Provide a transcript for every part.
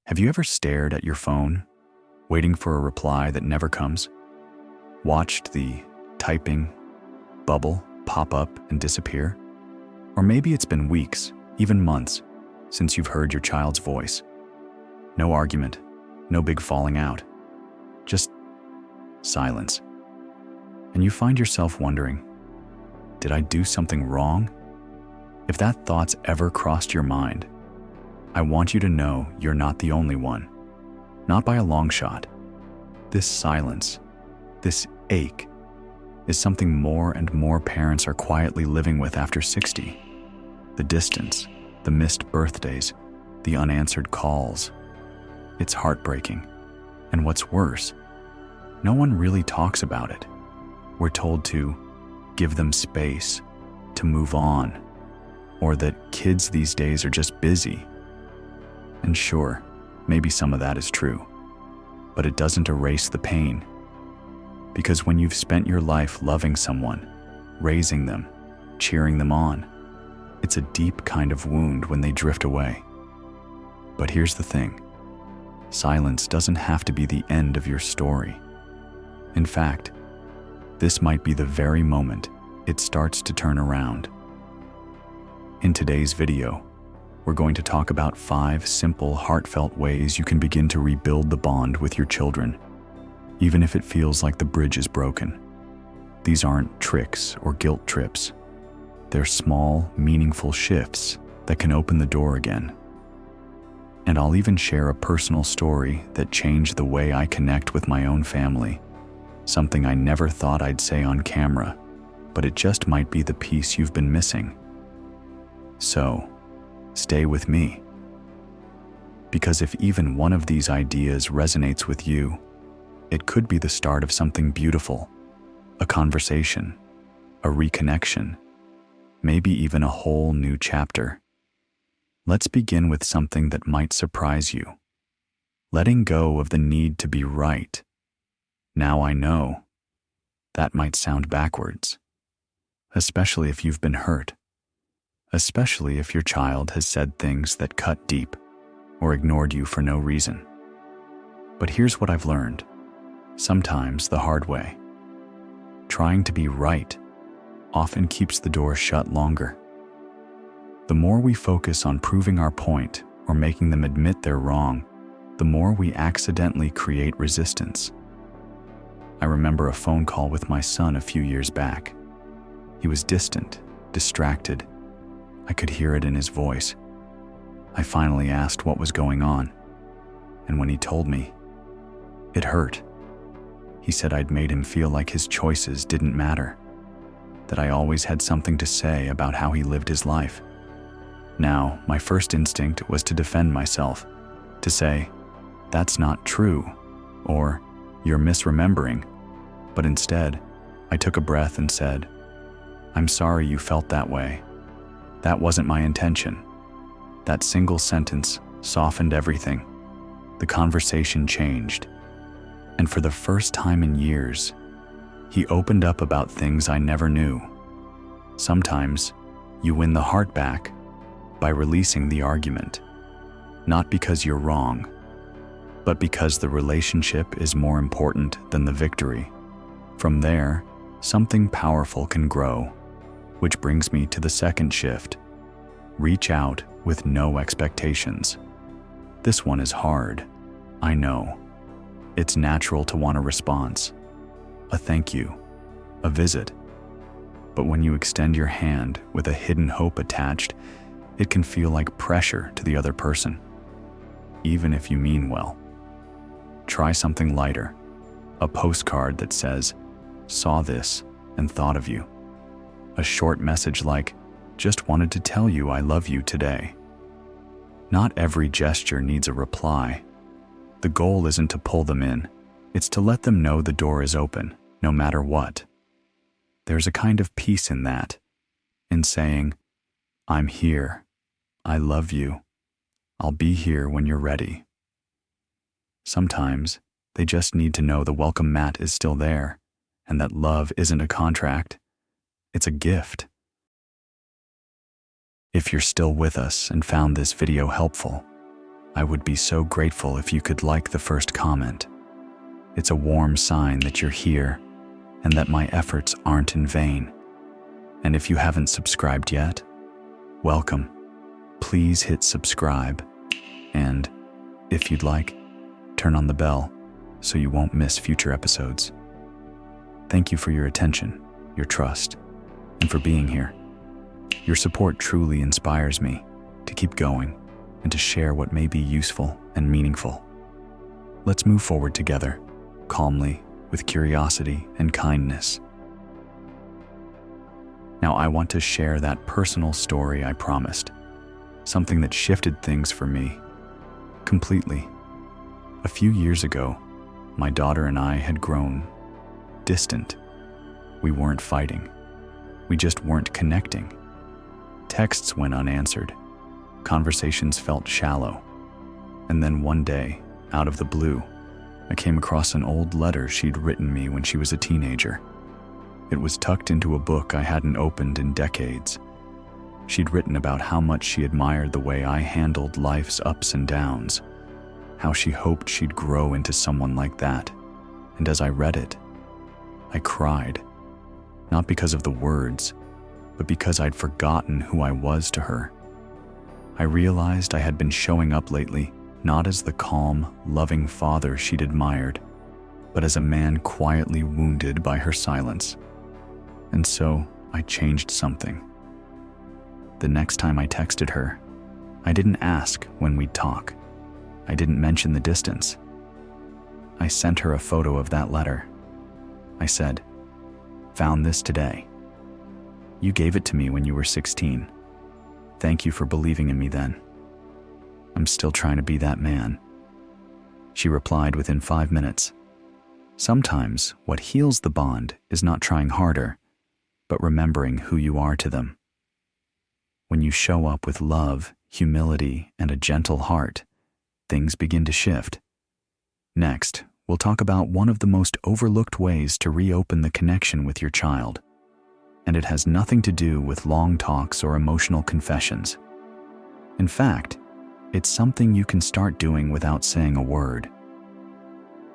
Have you ever stared at your phone, waiting for a reply that never comes? Watched the typing bubble pop up and disappear? Or maybe it's been weeks, even months, since you've heard your child's voice. No argument, no big falling out, just silence. And you find yourself wondering, did I do something wrong? If that thought's ever crossed your mind, I want you to know you're not the only one. Not by a long shot. This silence, this ache, is something more and more parents are quietly living with after 60. The distance, the missed birthdays, the unanswered calls. It's heartbreaking. And what's worse, no one really talks about it. We're told to give them space, to move on, or that kids these days are just busy. And sure, maybe some of that is true, but it doesn't erase the pain. Because when you've spent your life loving someone, raising them, cheering them on, it's a deep kind of wound when they drift away. But here's the thing. Silence doesn't have to be the end of your story. In fact, this might be the very moment it starts to turn around. In today's video, we're going to talk about 5 simple, heartfelt ways you can begin to rebuild the bond with your children, even if it feels like the bridge is broken. These aren't tricks or guilt trips. They're small, meaningful shifts that can open the door again. And I'll even share a personal story that changed the way I connect with my own family, something I never thought I'd say on camera, but it just might be the piece you've been missing. So, stay with me. Because if even one of these ideas resonates with you, it could be the start of something beautiful, a conversation, a reconnection, maybe even a whole new chapter. Let's begin with something that might surprise you. Letting go of the need to be right. Now I know, that might sound backwards, especially if you've been hurt. Especially if your child has said things that cut deep or ignored you for no reason. But here's what I've learned, sometimes the hard way. Trying to be right often keeps the door shut longer. The more we focus on proving our point or making them admit they're wrong, the more we accidentally create resistance. I remember a phone call with my son a few years back. He was distant, distracted. I could hear it in his voice. I finally asked what was going on, and when he told me, it hurt. He said I'd made him feel like his choices didn't matter, that I always had something to say about how he lived his life. Now, my first instinct was to defend myself, to say, "That's not true," or "You're misremembering." But instead, I took a breath and said, "I'm sorry you felt that way. That wasn't my intention." That single sentence softened everything. The conversation changed. And for the first time in years, he opened up about things I never knew. Sometimes, you win the heart back by releasing the argument. Not because you're wrong, but because the relationship is more important than the victory. From there, something powerful can grow. Which brings me to the second shift. Reach out with no expectations. This one is hard, I know. It's natural to want a response, a thank you, a visit. But when you extend your hand with a hidden hope attached, it can feel like pressure to the other person, even if you mean well. Try something lighter, a postcard that says, "Saw this and thought of you." A short message like, "Just wanted to tell you I love you today." Not every gesture needs a reply. The goal isn't to pull them in, it's to let them know the door is open, no matter what. There's a kind of peace in that, in saying, "I'm here, I love you, I'll be here when you're ready." Sometimes, they just need to know the welcome mat is still there, and that love isn't a contract. It's a gift. If you're still with us and found this video helpful, I would be so grateful if you could like the first comment. It's a warm sign that you're here and that my efforts aren't in vain. And if you haven't subscribed yet, welcome. Please hit subscribe, and if you'd like, turn on the bell so you won't miss future episodes. Thank you for your attention, your trust, and for being here. Your support truly inspires me to keep going and to share what may be useful and meaningful. Let's move forward together, calmly, with curiosity and kindness. Now, I want to share that personal story I promised, something that shifted things for me completely. A few years ago, my daughter and I had grown distant. We weren't fighting. We just weren't connecting. Texts went unanswered. Conversations felt shallow. And then one day, out of the blue, I came across an old letter she'd written me when she was a teenager. It was tucked into a book I hadn't opened in decades. She'd written about how much she admired the way I handled life's ups and downs, how she hoped she'd grow into someone like that. And as I read it, I cried, not because of the words, but because I'd forgotten who I was to her. I realized I had been showing up lately not as the calm, loving father she'd admired, but as a man quietly wounded by her silence. And so I changed something. The next time I texted her, I didn't ask when we'd talk. I didn't mention the distance. I sent her a photo of that letter. I said, "Found this today. You gave it to me when you were 16. Thank you for believing in me then. I'm still trying to be that man." She replied within 5 minutes. Sometimes what heals the bond is not trying harder, but remembering who you are to them. When you show up with love, humility, and a gentle heart, things begin to shift. Next, we'll talk about one of the most overlooked ways to reopen the connection with your child. And it has nothing to do with long talks or emotional confessions. In fact, it's something you can start doing without saying a word.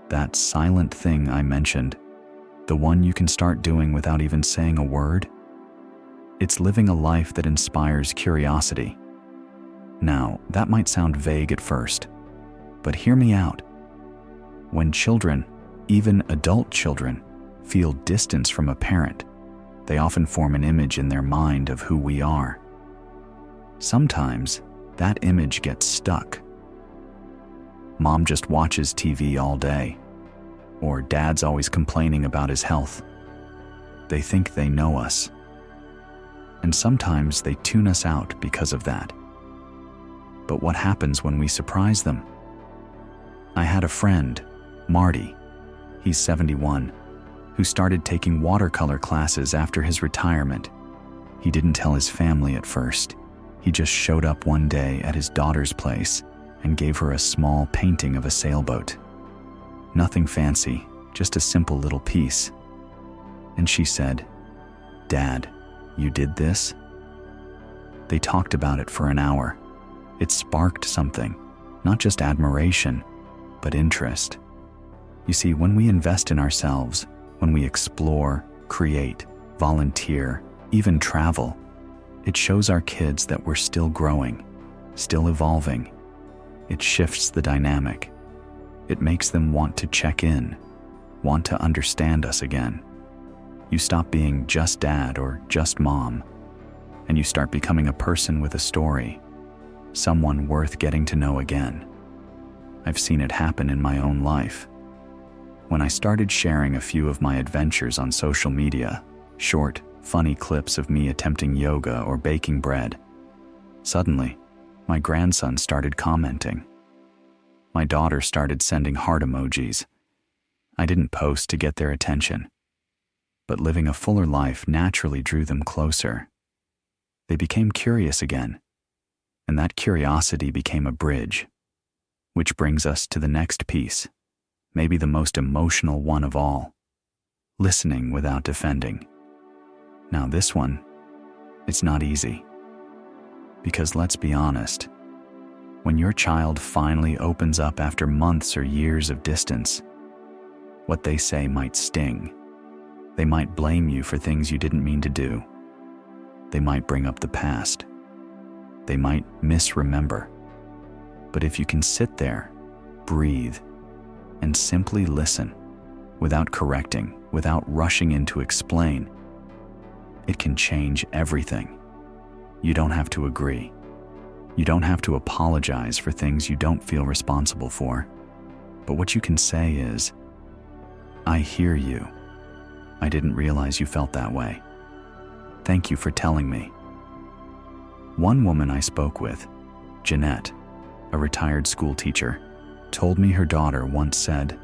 That silent thing I mentioned, the one you can start doing without even saying a word, it's living a life that inspires curiosity. Now, that might sound vague at first, but hear me out. When children, even adult children, feel distance from a parent, they often form an image in their mind of who we are. Sometimes, that image gets stuck. Mom just watches TV all day, or dad's always complaining about his health. They think they know us. And sometimes they tune us out because of that. But what happens when we surprise them? I had a friend, Marty, he's 71, who started taking watercolor classes after his retirement. He didn't tell his family at first. He just showed up one day at his daughter's place and gave her a small painting of a sailboat. Nothing fancy, just a simple little piece. And she said, "Dad, you did this?" They talked about it for an hour. It sparked something, not just admiration, but interest. You see, when we invest in ourselves, when we explore, create, volunteer, even travel, it shows our kids that we're still growing, still evolving. It shifts the dynamic. It makes them want to check in, want to understand us again. You stop being just dad or just mom, and you start becoming a person with a story, someone worth getting to know again. I've seen it happen in my own life. When I started sharing a few of my adventures on social media, short, funny clips of me attempting yoga or baking bread, suddenly, my grandson started commenting. My daughter started sending heart emojis. I didn't post to get their attention, but living a fuller life naturally drew them closer. They became curious again, and that curiosity became a bridge, which brings us to the next piece, maybe the most emotional one of all: listening without defending. Now this one, it's not easy. Because let's be honest, When your child finally opens up after months or years of distance, what they say might sting. They might blame you for things you didn't mean to do. They might bring up the past. They might misremember. But if you can sit there, breathe, and simply listen, without correcting, without rushing in to explain, it can change everything. You don't have to agree. You don't have to apologize for things you don't feel responsible for. But what you can say is, I hear you. I didn't realize you felt that way. Thank you for telling me. One woman I spoke with, Jeanette, a retired school teacher, told me her daughter once said,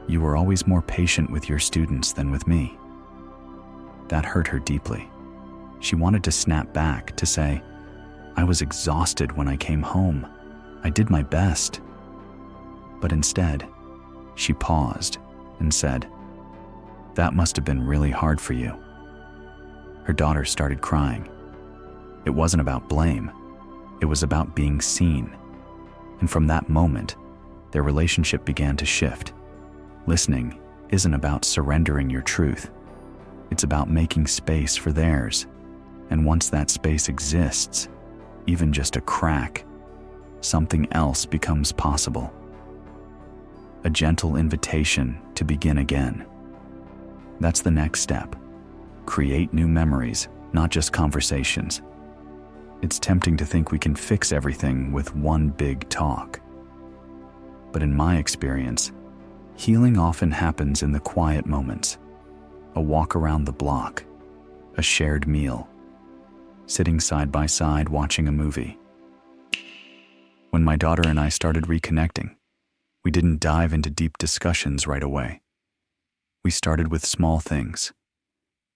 "You were always more patient with your students than with me." That hurt her deeply. She wanted to snap back to say, "I was exhausted when I came home. I did my best." But instead, she paused and said, "That must have been really hard for you." Her daughter started crying. It wasn't about blame. It was about being seen. And from that moment, their relationship began to shift. Listening isn't about surrendering your truth. It's about making space for theirs. And once that space exists, even just a crack, something else becomes possible. A gentle invitation to begin again. That's the next step. Create new memories, not just conversations. It's tempting to think we can fix everything with one big talk. But in my experience, healing often happens in the quiet moments. A walk around the block, a shared meal, sitting side by side watching a movie. When my daughter and I started reconnecting, we didn't dive into deep discussions right away. We started with small things,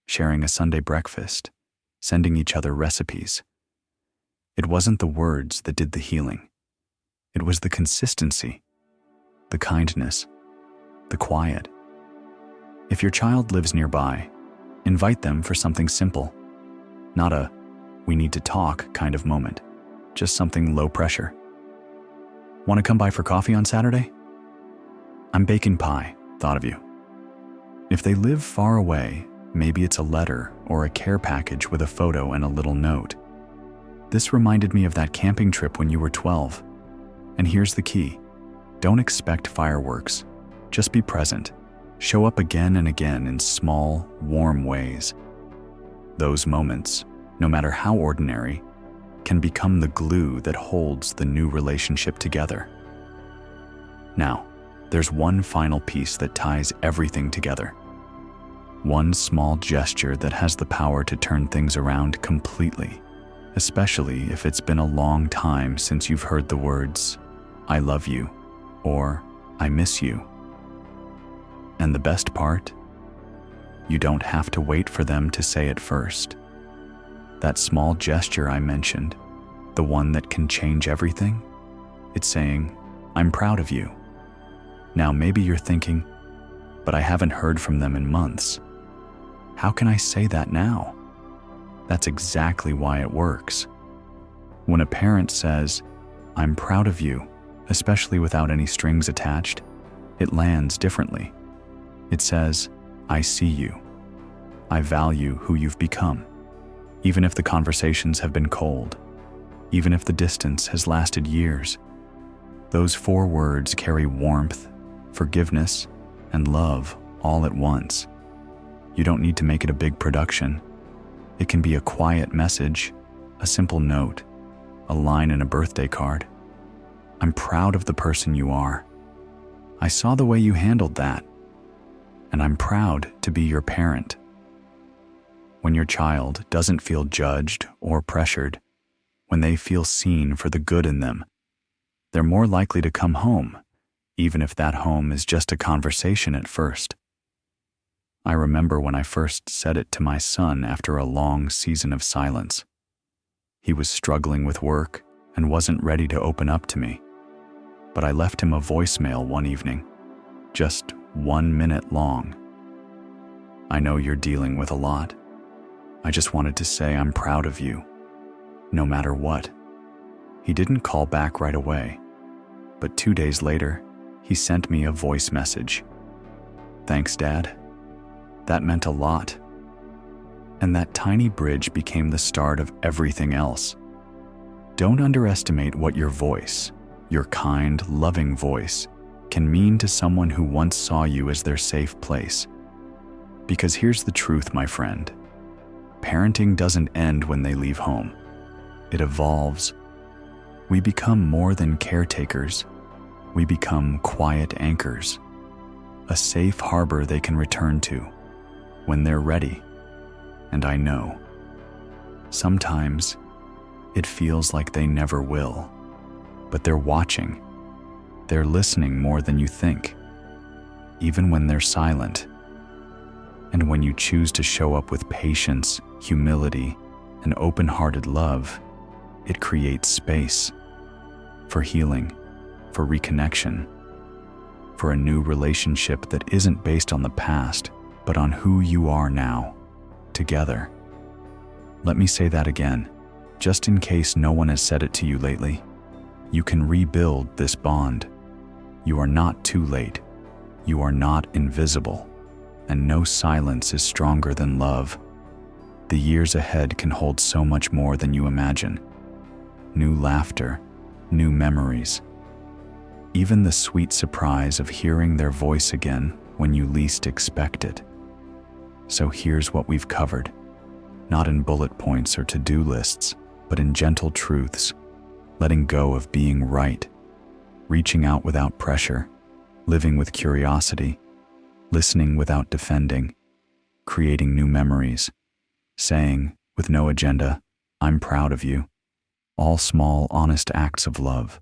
sharing a Sunday breakfast, sending each other recipes. It wasn't the words that did the healing. It was the consistency, the kindness, the quiet. If your child lives nearby, invite them for something simple, not a "we need to talk" kind of moment, just something low pressure. Want to come by for coffee on Saturday? I'm baking pie, thought of you. If they live far away, maybe it's a letter or a care package with a photo and a little note. This reminded me of that camping trip when you were 12. And here's the key. Don't expect fireworks. Just be present. Show up again and again in small, warm ways. Those moments, no matter how ordinary, can become the glue that holds the new relationship together. Now, there's one final piece that ties everything together. One small gesture that has the power to turn things around completely, especially if it's been a long time since you've heard the words, "I love you," or "I miss you." And the best part? You don't have to wait for them to say it first. That small gesture I mentioned, the one that can change everything, it's saying, "I'm proud of you." Now maybe you're thinking, "But I haven't heard from them in months. How can I say that now?" That's exactly why it works. When a parent says, "I'm proud of you," especially without any strings attached, it lands differently. It says, "I see you. I value who you've become." Even if the conversations have been cold, even if the distance has lasted years, those 4 words carry warmth, forgiveness, and love all at once. You don't need to make it a big production. It can be a quiet message, a simple note, a line in a birthday card. "I'm proud of the person you are. I saw the way you handled that. And I'm proud to be your parent." When your child doesn't feel judged or pressured, when they feel seen for the good in them, they're more likely to come home, even if that home is just a conversation at first. I remember when I first said it to my son after a long season of silence. He was struggling with work and wasn't ready to open up to me. But I left him a voicemail one evening, just 1 minute long. "I know you're dealing with a lot. I just wanted to say I'm proud of you, no matter what." He didn't call back right away, but 2 days later, he sent me a voice message. "Thanks, Dad. That meant a lot." And that tiny bridge became the start of everything else. Don't underestimate what your voice, your kind, loving voice, can mean to someone who once saw you as their safe place. Because here's the truth, my friend. Parenting doesn't end when they leave home. It evolves. We become more than caretakers. We become quiet anchors, a safe harbor they can return to when they're ready. And I know, sometimes it feels like they never will, but they're watching. They're listening more than you think, even when they're silent. And when you choose to show up with patience, humility, and open-hearted love, it creates space for healing, for reconnection, for a new relationship that isn't based on the past, but on who you are now, together. Let me say that again, just in case no one has said it to you lately. You can rebuild this bond. You are not too late. You are not invisible. And no silence is stronger than love. The years ahead can hold so much more than you imagine. New laughter, new memories, even the sweet surprise of hearing their voice again when you least expect it. So here's what we've covered, not in bullet points or to-do lists, but in gentle truths, letting go of being right, reaching out without pressure, living with curiosity, listening without defending, creating new memories, saying, with no agenda, "I'm proud of you." All small, honest acts of love,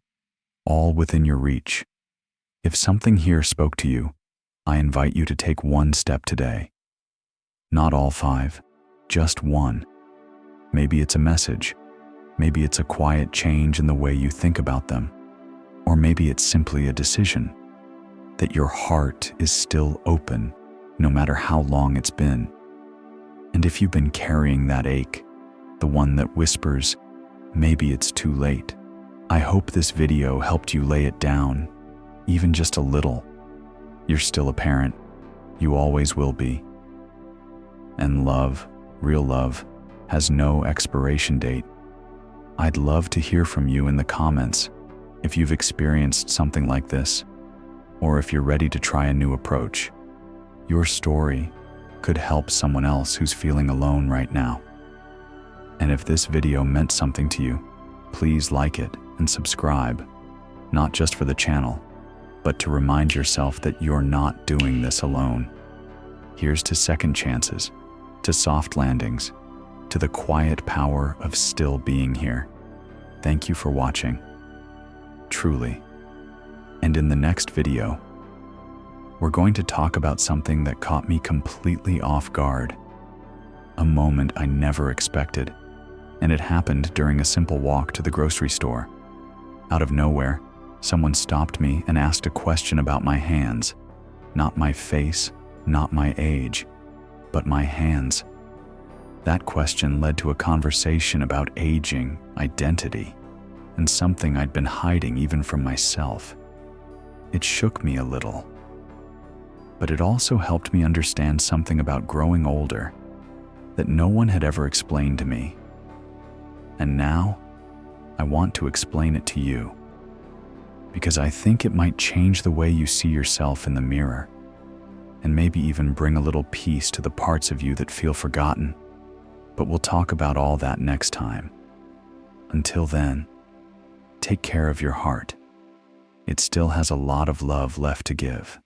all within your reach. If something here spoke to you, I invite you to take one step today. Not all 5, just one. Maybe it's a message. Maybe it's a quiet change in the way you think about them. Or maybe it's simply a decision that your heart is still open, no matter how long it's been. And if you've been carrying that ache, the one that whispers, "Maybe it's too late," I hope this video helped you lay it down, even just a little. You're still a parent. You always will be. And love, real love, has no expiration date. I'd love to hear from you in the comments if you've experienced something like this, or if you're ready to try a new approach. Your story could help someone else who's feeling alone right now. And if this video meant something to you, please like it and subscribe, not just for the channel, but to remind yourself that you're not doing this alone. Here's to second chances, to soft landings, to the quiet power of still being here. Thank you for watching. Truly. And in the next video, we're going to talk about something that caught me completely off guard. A moment I never expected, and it happened during a simple walk to the grocery store. Out of nowhere, someone stopped me and asked a question about my hands. Not my face, not my age, but my hands. That question led to a conversation about aging, identity, and something I'd been hiding even from myself. It shook me a little, but it also helped me understand something about growing older that no one had ever explained to me. And now, I want to explain it to you, because I think it might change the way you see yourself in the mirror, and maybe even bring a little peace to the parts of you that feel forgotten. But we'll talk about all that next time. Until then, take care of your heart. It still has a lot of love left to give.